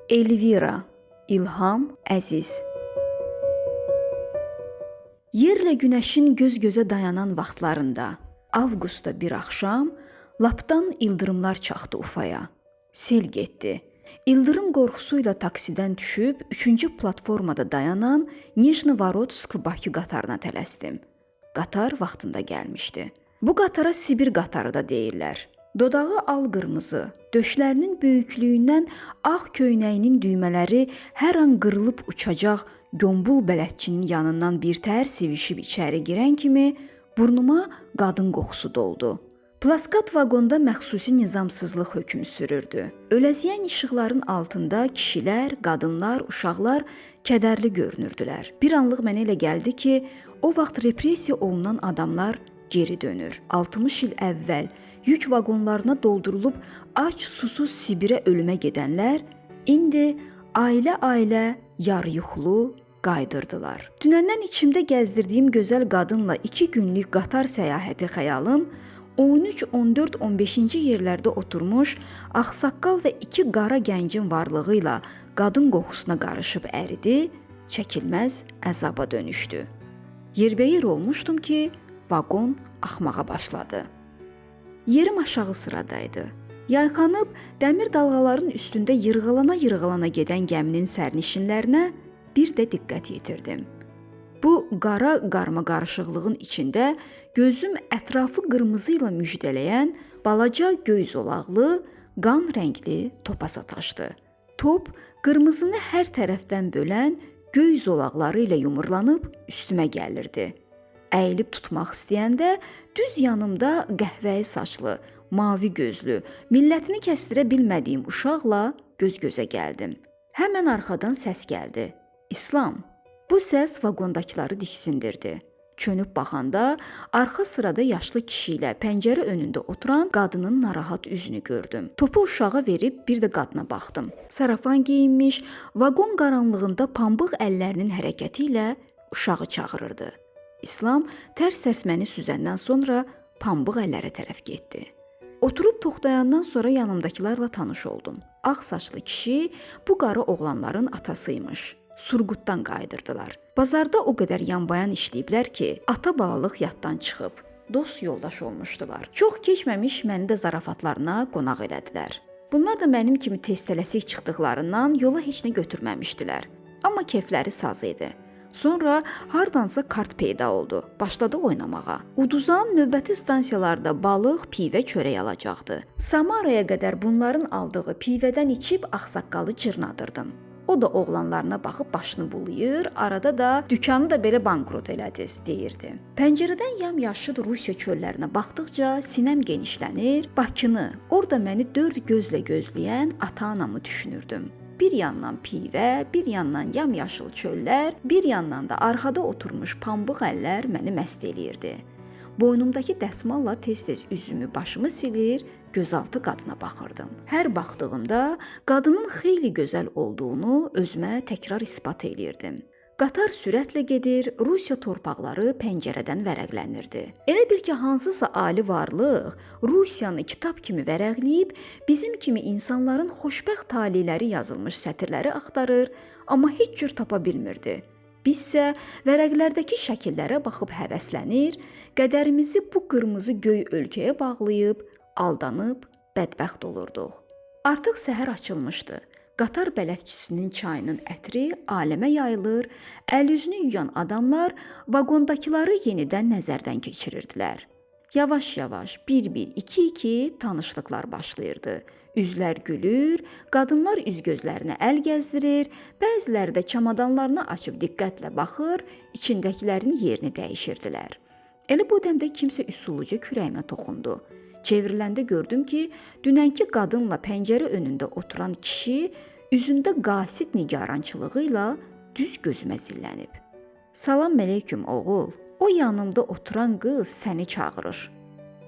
Elvira, İlham Əziz. Yerlə günəşin göz-gözə dayanan vaxtlarında, avqustda bir axşam, lapdan ildırımlar çaxdı Ufaya. Sel getdi. İldırım qorxusuyla taksidən düşüb 3-cü platformada dayanan Nijnovorodsk-Bakı qatarına tələsdim. Qatar vaxtında gəlmişdi. Bu qatara Sibir qatarı da deyirlər. Dodağı al-qırmızı, döşlərinin böyüklüyündən ağ köynəyinin düymələri hər an qırılıb uçacaq gömbul bələdçinin yanından birtəhər sivişib içəri girən kimi burnuma qadın qoxusu doldu. Plaskat vaqonda məxsusi nizamsızlıq hökm sürürdü. Öləziyən işıqların altında kişilər, qadınlar, uşaqlar kədərli görünürdülər. Bir anlıq mənə elə gəldi ki, o vaxt repressiya olunan adamlar geri dönür. 60 il əvvəl yük vaqonlarına doldurulub aç susuz Sibirə ölümə gedənlər indi ailə-ailə yarıyuxulu qaydırdılar. Dünəndən içimdə gəzdirdiyim gözəl qadınla 2 günlük qatar səyahəti xəyalım 13, 14, 15-ci yerlərdə oturmuş ağsaqqal və 2 qara gəncin varlığı ilə qadın qoxusuna qarışıb əridi, çəkilməz əzaba dönüşdü. Yerbəyər olmuşdum ki, vaqon axmağa başladı. Yerim aşağı sıradaydı. Yayxanıb dəmir dalğaların üstündə yırğalana-yırğalana gedən gəminin sərnişinlərinə bir də diqqət yetirdim. Bu qara qarmaqarışıqlığın içində gözüm ətrafı qırmızı ilə müjdələyən balaca göy zolaqlı, qan rəngli topa sataşdı. Top qırmızını hər tərəfdən bölən göy zolaqları ilə yumurlanıb üstümə gəlirdi. Əyilib tutmaq istəyəndə düz yanımda qəhvəyi saçlı, mavi gözlü, millətini kəsdirə bilmədiyim uşaqla göz-gözə gəldim. Həmən arxadan səs gəldi. İslam. Bu səs vaqondakıları diksindirdi. Çönüb baxanda arxa sırada yaşlı kişi ilə pəncərə önündə oturan qadının narahat üzünü gördüm. Topu uşağa verib bir də qadına baxdım. Sarafan geyinmiş, vaqon qaranlığında pambıq əllərinin hərəkəti ilə uşağı çağırırdı. İslam tərs-tərs məni süzəndən sonra pambıq əllərə tərəf getdi. Oturub toxtayandan sonra yanımdakılarla tanış oldum. Ağ saçlı kişi bu qarı oğlanların atasıymış. Surqutdan qayıdırdılar. Bazarda o qədər yanbayan işləyiblər ki, ata balalıq yaddan çıxıb, dost yoldaş olmuşdular. Çox keçməmiş məni də zarafatlarına qonaq elədilər. Bunlar da mənim kimi tez tələsik çıxdıqlarından yola heç nə götürməmişdilər. Amma kefləri saz idi. Sonra hardansa kart peyda oldu. Başladı oynamağa. Uduzan növbəti stansiyalarda balıq, pivə, çörək alacaqdı. Samaraya qədər bunların aldığı pivədən içib ağsaqqalı cırnadırdım. O da oğlanlarına baxıb başını bulayır, arada da dükanı da belə bankrot elədiniz deyirdi. Pəncərədən yamyaşıl Rusiya çöllərinə baxdıqca sinəm genişlənir, Bakını, orada məni 4 gözlə gözləyən ata-anamı düşünürdüm. Bir yandan pivə, bir yandan yamyaşıl çöllər, bir yandan da arxada oturmuş pambıq əllər məni məst eləyirdi. Boynumdakı dəsmalla tez-tez üzümü, başımı silir, gözaltı qadına baxırdım. Hər baxdığımda qadının xeyli gözəl olduğunu özümə təkrar isbat eləyirdim. Qatar sürətlə gedir, Rusiya torpaqları pəncərədən vərəqlənirdi. Elə bil ki, hansısa ali varlıq Rusiyanı kitab kimi vərəqləyib, bizim kimi insanların xoşbəxt taleləri yazılmış sətirləri axtarır, amma heç cür tapa bilmirdi. Bizsə vərəqlərdəki şəkillərə baxıb həvəslənir, qədərimizi bu qırmızı göy ölkəyə bağlayıb, aldanıb bədbəxt olurduq. Artıq səhər açılmışdı. Qatar bələdçisinin çayının ətri aləmə yayılır, əl-üzünü yuyan adamlar vaqondakıları yenidən nəzərdən keçirirdilər. Yavaş-yavaş, bir-bir, iki-iki tanışlıqlar başlayırdı. Üzlər gülür, qadınlar üz-gözlərinə əl gəzdirir, bəziləri də çamadanlarını açıb diqqətlə baxır, içindəkilərin yerini dəyişirdilər. Elə bu dəmdə kimsə üsulluca kürəyimə toxundu. Çevriləndə gördüm ki, dünənki qadınla pəncərə önündə oturan kişi üzündə qasid nigarançılığı ilə düz gözümə zillənib. Salam əleyküm oğul, o yanımda oturan qız səni çağırır.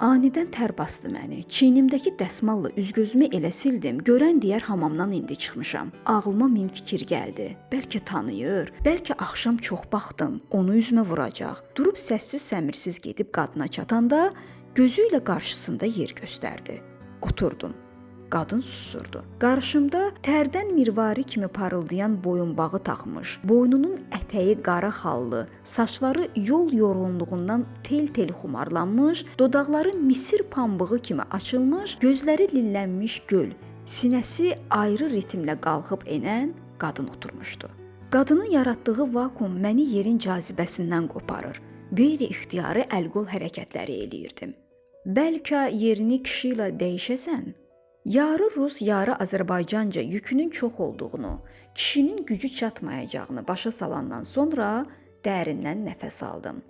Anidən tər bastı məni. Çiynimdəki dəsmalla üz-gözümü elə sildim, görən deyər hamamdan indi çıxmışam. Ağlıma min fikir gəldi. Bəlkə tanıyır, bəlkə axşam çox baxdım, onu üzümə vuracaq. Durub səssiz-səmirsiz gedib qadına çatanda gözü ilə qarşısında yer göstərdi. Oturdum. Qadın susurdu. Qarşımda tərdən mirvari kimi parıldayan boyunbağı taxmış, boynunun ətəyi qara xallı, saçları yol yorğunluğundan tel-tel xumarlanmış, dodaqları misir pambığı kimi açılmış, gözləri lillənmiş göl, sinəsi ayrı ritmlə qalxıb enən qadın oturmuşdu. Qadının yaratdığı vakuum məni yerin cazibəsindən qoparır. Qeyri-ixtiyari əl-qol hərəkətləri eləyirdim. Bəlkə yerini kişi ilə dəyişəsən? Yarı Rus, yarı Azərbaycanca yükünün çox olduğunu, kişinin gücü çatmayacağını başa salandan sonra dərindən nəfəs aldım.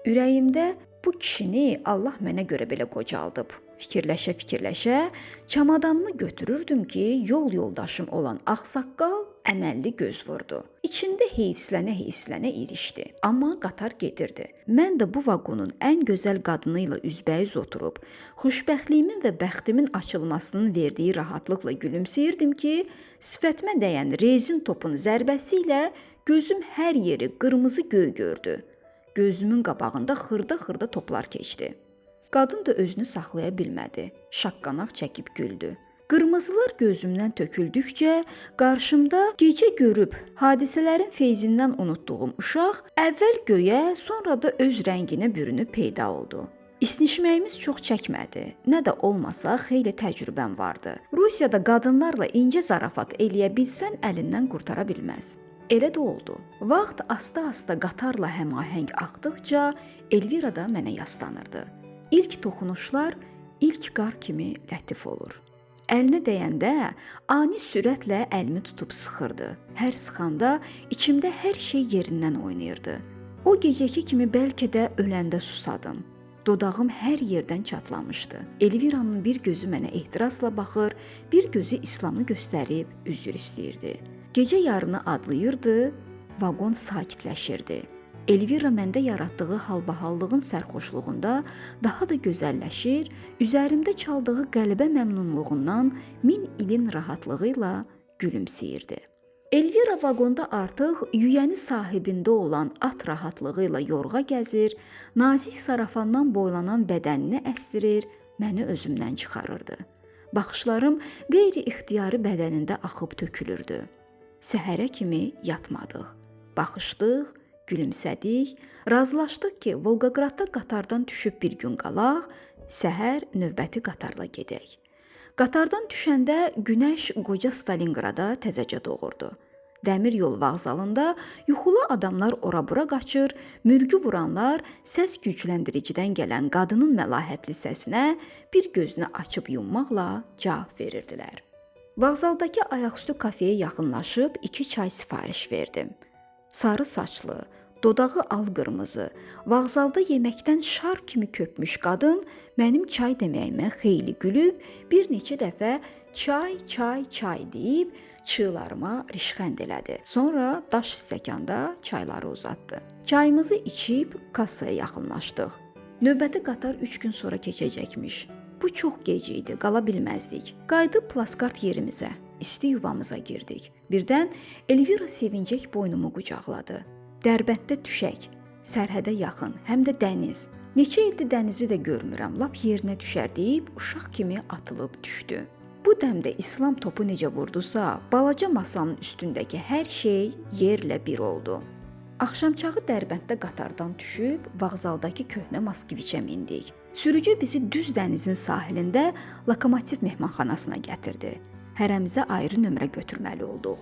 Ürəyimdə bu kişini Allah mənə görə belə qocaldıb. Fikirləşə-fikirləşə çamadanımı götürürdüm ki, yol yoldaşım olan ağsaqqal əməlli göz vurdu. İçində heyfslənə-heyfslənə irişdi. Amma qatar gedirdi. Mən də bu vaqonun ən gözəl qadını ilə üzbəüz oturub, xoşbəxtliyimin və bəxtimin açılmasının verdiyi rahatlıqla gülümsəyirdim ki, sifətimə dəyən rezin topun zərbəsi ilə gözüm hər yeri qırmızı göy gördü. Gözümün qabağında xırda-xırda toplar keçdi. Qadın da özünü saxlaya bilmədi. Şaqqanaq çəkib güldü. Qırmızılar gözümdən töküldükcə qarşımda gecə görüb hadisələrin feyzindən unutduğum uşaq əvvəl göyə, sonra da öz rənginə bürünüb peyda oldu. İsnişməyimiz çox çəkmədi. Nə də olmasa xeyli təcrübəm vardı. Rusiyada qadınlarla incə zarafat eləyə bilsən əlindən qurtara bilməz. Elə də oldu. Vaxt asta-asta qatarla həmahəng axdıqca Elvira da mənə yaslanırdı. İlk toxunuşlar ilk qar kimi lətif olur. Əlinə dəyəndə ani sürətlə əlimi tutub sıxırdı. Hər sıxanda içimdə hər şey yerindən oynayırdı. O gecəki kimi bəlkə də öləndə susadım. Dodağım hər yerdən çatlamışdı. Elviranın bir gözü mənə ehtirasla baxır, bir gözü İslamı göstərib üzr istəyirdi. Gecə yarını adlayırdı, vaqon sakitləşirdi. Elvira məndə yaratdığı halbahallığın sərxoşluğunda daha da gözəlləşir, üzərimdə çaldığı qəlbə məmnunluğundan min ilin rahatlığı ilə gülümsəyirdi. Elvira vaqonda artıq yüyəni sahibində olan at rahatlığı ilə yorğa gəzir, nazik sarafandan boylanan bədənini əsdirir, məni özümdən çıxarırdı. Baxışlarım qeyri-ixtiyari bədənində axıb tökülürdü. Səhərə kimi yatmadıq, baxışdıq, gülümsədik, razılaşdıq ki, Volqaqradda qatardan düşüb bir gün qalaq, səhər növbəti qatarla gedək. Qatardan düşəndə günəş qoca Stalinqrada təzəcə doğurdu. Dəmir yol vağzalında yuxulu adamlar ora-bura qaçır, mürgü vuranlar səs gücləndiricidən gələn qadının məlahətli səsinə bir gözünü açıb yummaqla cavab verirdilər. Vağzaldakı ayaqüstü kafeyə yaxınlaşıb 2 çay sifariş verdim. Sarı saçlı, dodağı al-qırmızı, vağzalda yeməkdən şar kimi köpmüş qadın mənim çay deməyimə xeyli gülüb, bir neçə dəfə çay, çay, çay deyib çığlarıma rişxənd elədi. Sonra daş stəkanda çayları uzatdı. Çayımızı içib kassaya yaxınlaşdıq. Növbəti qatar 3 gün sonra keçəcəkmiş. Bu çox gec idi, qala bilməzdik. Qayıdıb plaskart yerimizə, isti yuvamıza girdik. Birdən Elvira sevincək boynumu qucaqladı. Dərbənddə düşək, sərhədə yaxın, həm də dəniz. Neçə ildir dənizi də görmürəm, lap yerinə düşər deyib uşaq kimi atılıb düşdü. Bu dəmdə İslam topu necə vurdusa, balaca masanın üstündəki hər şey yerlə bir oldu. Axşamçağı Dərbənddə qatardan düşüb vağzaldakı köhnə Moskviçə mindik. Sürücü bizi düz dənizin sahilində Lokomotiv mehmanxanasına gətirdi. Hərəmizə ayrı nömrə götürməli olduq.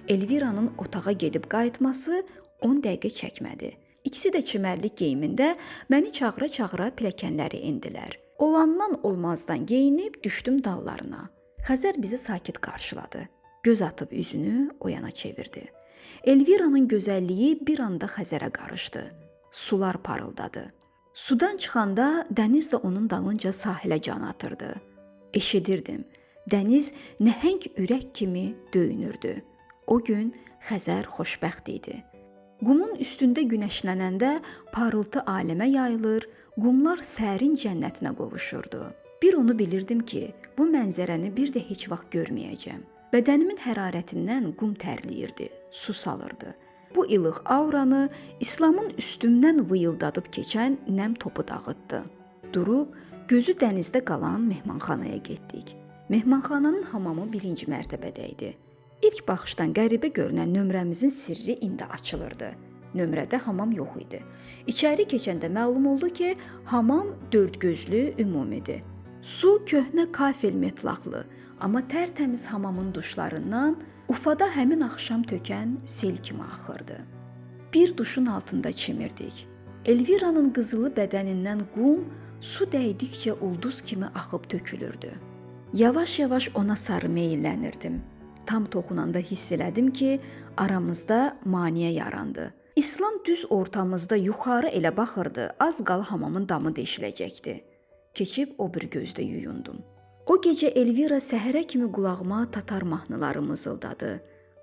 Elviranın otağa gedib qayıtması 10 dəqiqə çəkmədi. İkisi də çimərlik geyimində məni çağıra-çağıra pilləkənləri endilər. Olandan olmazdan geyinib düşdüm dallarına. Xəzər bizi sakit qarşıladı. Göz atıb üzünü o yana çevirdi. Elviranın gözəlliyi bir anda Xəzərə qarışdı. Sular parıldadı. Sudan çıxanda dəniz də onun dalınca sahilə can atırdı. Eşidirdim. Dəniz nəhəng ürək kimi döyünürdü. O gün Xəzər xoşbəxt idi. Qumun üstündə günəşlənəndə parıltı aləmə yayılır, qumlar sərin cənnətinə qovuşurdu. Bir onu bilirdim ki, bu mənzərəni bir də heç vaxt görməyəcəm. Bədənimin hərarətindən qum tərləyirdi, su salırdı. Bu ilıq auranı İslamın üstümdən vıyıldadıb keçən nəm topu dağıtdı. Durub, gözü dənizdə qalan mehmanxanaya getdik. Mehmanxananın hamamı birinci mərtəbədə idi. İlk baxışdan qəribə görünən nömrəmizin sirri indi açılırdı. Nömrədə hamam yox idi. İçəri keçəndə məlum oldu ki, hamam dördgözlü ümumidir. Su köhnə kafel metlaqlı, amma tərtəmiz hamamın duşlarından Ufada həmin axşam tökən sel kimi axırdı. Bir duşun altında çimirdik. Elviranın qızılı bədənindən qum su dəydikcə ulduz kimi axıb tökülürdü. Yavaş-yavaş ona sarı meylənirdim. Tam toxunanda hiss elədim ki, aramızda maneə yarandı. İslam düz ortamızda yuxarı elə baxırdı, az qala hamamın damı deşiləcəkdi. Keçib o bir gözdə yuyundum. O gecə Elvira səhərə kimi qulağıma tatar mahnıları mızıldadı.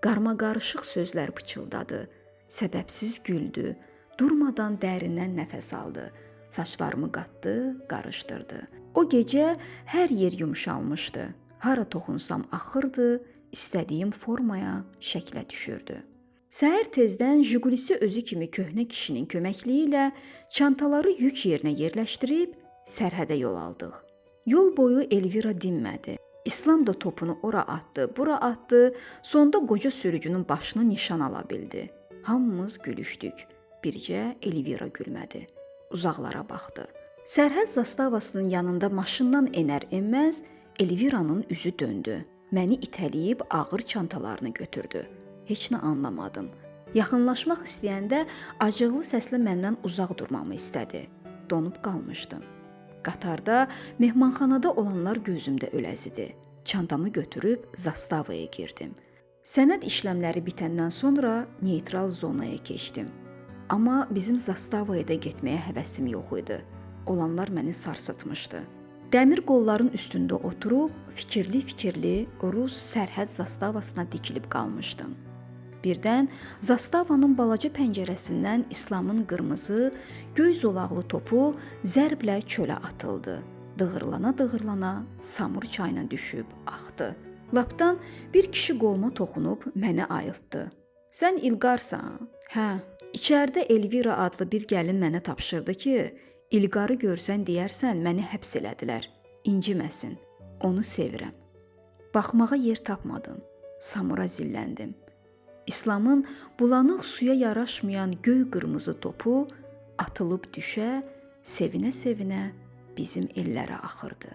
Qarmaqarışıq sözlər pıçıldadı. Səbəbsiz güldü. Durmadan dərindən nəfəs aldı. Saçlarımı qatdı, qarışdırdı. O gecə hər yer yumşalmışdı. Hara toxunsam axırdı, istədiyim formaya, şəklə düşürdü. Səhər tezdən Jigulisi özü kimi köhnə kişinin köməkliyi ilə çantaları yük yerinə yerləşdirib sərhədə yol aldıq. Yol boyu Elvira dinmədi. İslam da topunu ora atdı, bura atdı, sonda qoca sürücünün başını nişan ala bildi. Hamımız gülüşdük. Bircə Elvira gülmədi. Uzaqlara baxdı. Sərhəd zastavasının yanında maşından enər-enməz Elviranın üzü döndü. Məni itələyib ağır çantalarını götürdü. Heç nə anlamadım. Yaxınlaşmaq istəyəndə acıqlı səslə məndən uzaq durmamı istədi. Donub qalmışdım. Qatarda, mehmanxanada olanlar gözümdə öləzidir. Çantamı götürüb zastavaya girdim. Sənəd işləmləri bitəndən sonra neytral zonaya keçdim. Amma bizim zastavaya da getməyə həvəsim yox idi. Olanlar məni sarsıtmışdı. Dəmir qolların üstündə oturub fikirli-fikirli Rus sərhəd zastavasına dikilib qalmışdım. Birdən zastavanın balaca pəncərəsindən İslamın qırmızı, göy zolaqlı topu zərblə çölə atıldı. Dığırlana-dığırlana Samur çayına düşüb axdı. Lapdan bir kişi qoluma toxunub məni ayıltdı. Sən İlqarsan? Hə. İçəridə Elvira adlı bir gəlin mənə tapşırdı ki, İlqarı görsən deyərsən məni həbs elədilər. İnciməsin. Onu sevirəm. Baxmağa yer tapmadım. Samura zilləndim. İslamın bulanıq suya yaraşmayan göy qırmızı topu atılıb düşə, sevinə-sevinə bizim ellərə axırdı.